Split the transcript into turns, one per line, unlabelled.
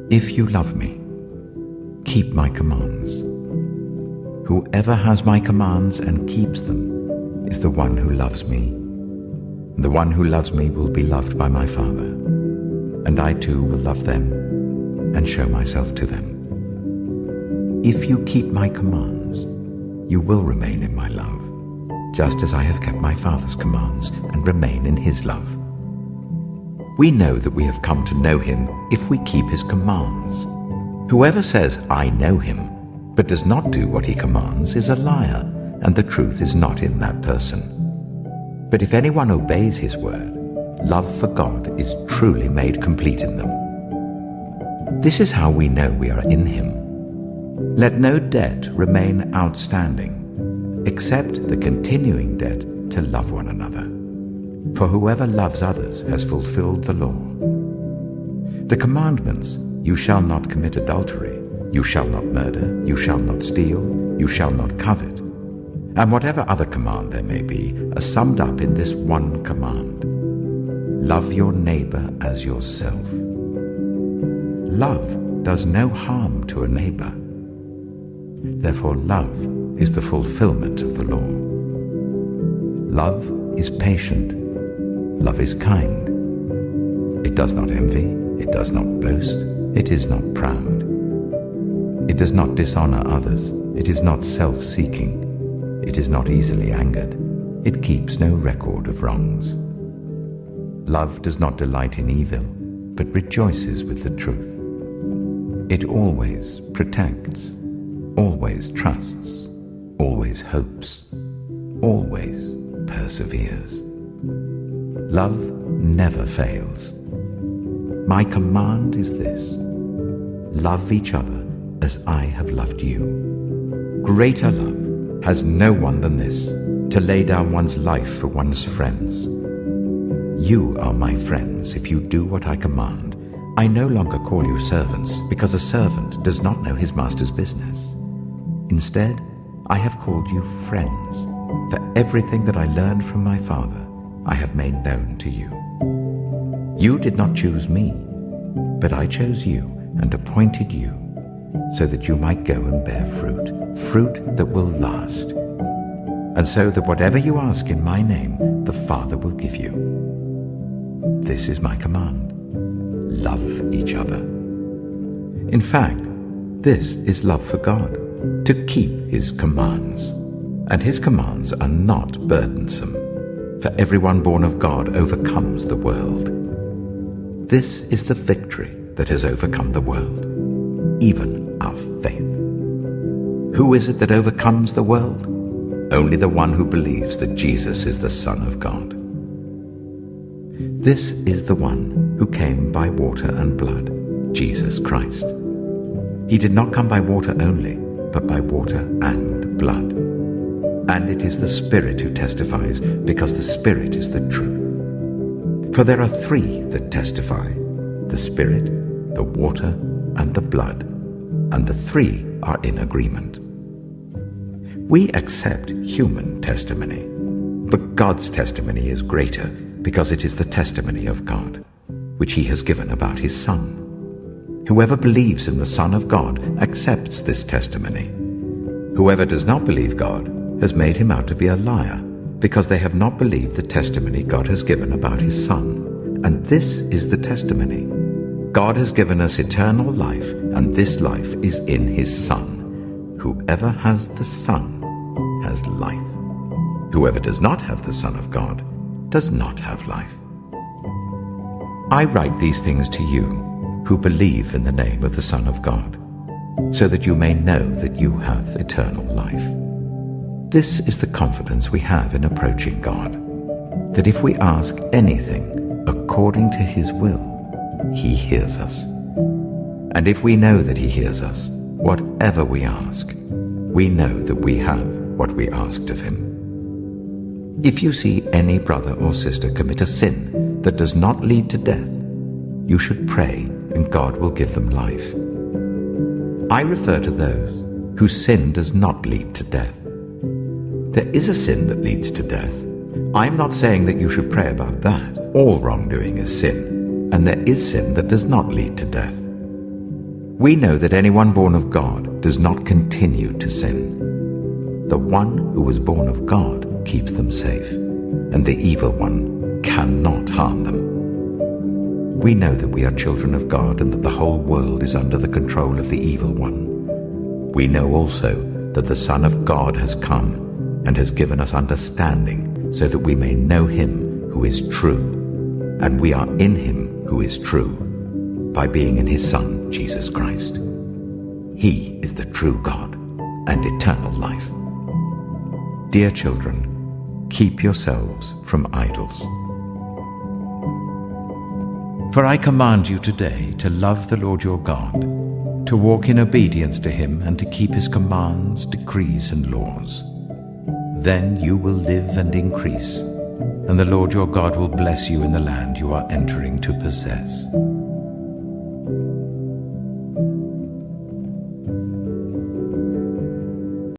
If you love me, keep my commands. Whoever has my commands and keeps them is the one who loves me. And the one who loves me will be loved by my Father, and I too will love them and show myself to them. If you keep my commands, you will remain in my love, just as I have kept my Father's commands and remain in his love. We know that we have come to know him if we keep his commands. Whoever says, I know him, but does not do what he commands is a liar, and the truth is not in that person. But if anyone obeys his word, love for God is truly made complete in them. This is how we know we are in him. Let no debt remain outstanding, except the continuing debt to love one another. For whoever loves others has fulfilled the law. The commandments, you shall not commit adultery, you shall not murder, you shall not steal, you shall not covet, and whatever other command there may be, are summed up in this one command: love your neighbor as yourself. Love does no harm to a neighbor. Therefore, love is the fulfillment of the law. Love is patient. Love is kind. It does not envy. It does not boast. It is not proud. It does not dishonor others. It is not self-seeking. It is not easily angered. It keeps no record of wrongs. Love does not delight in evil, but rejoices with the truth. It always protects, always trusts, always hopes, always perseveres. Love never fails. My command is this: love each other as I have loved you. Greater love has no one than this, to lay down one's life for one's friends. You are my friends if you do what I command. I no longer call you servants, because a servant does not know his master's business. Instead, I have called you friends, for everything that I learned from my Father I have made known to you. You did not choose me, but I chose you and appointed you, so that you might go and bear fruit, fruit that will last, and so that whatever you ask in my name, the Father will give you. This is my command: love each other. In fact, this is love for God, to keep his commands, and his commands are not burdensome, for everyone born of God overcomes the world. This is the victory that has overcome the world, even our faith. Who is it that overcomes the world? Only the one who believes that Jesus is the Son of God. This is the one who came by water and blood, Jesus Christ. He did not come by water only, but by water and blood. And it is the Spirit who testifies, because the Spirit is the truth. For there are three that testify: the Spirit, the water, and the blood, and the three are in agreement. We accept human testimony, but God's testimony is greater, because it is the testimony of God, which he has given about his Son. Whoever believes in the Son of God accepts this testimony. Whoever does not believe God has made him out to be a liar, because they have not believed the testimony God has given about his Son. And this is the testimony: God has given us eternal life, and this life is in his Son. Whoever has the Son has life. Whoever does not have the Son of God does not have life. I write these things to you who believe in the name of the Son of God, so that you may know that you have eternal life. This is the confidence we have in approaching God, that if we ask anything according to his will, he hears us. And if we know that he hears us, whatever we ask, we know that we have what we asked of him. If you see any brother or sister commit a sin that does not lead to death, you should pray, and God will give them life. I refer to those whose sin does not lead to death. There is a sin that leads to death. I'm not saying that you should pray about that. All wrongdoing is sin, and there is sin that does not lead to death. We know that anyone born of God does not continue to sin. The one who was born of God keeps them safe, and the evil one cannot harm them. We know that we are children of God and that the whole world is under the control of the evil one. We know also that the Son of God has come and has given us understanding so that we may know him who is true, and we are in him who is true, by being in his Son, Jesus Christ. He is the true God and eternal life. Dear children, keep yourselves from idols. For I command you today to love the Lord your God, to walk in obedience to him and to keep his commands, decrees, and laws. Then you will live and increase, and the Lord your God will bless you in the land you are entering to possess.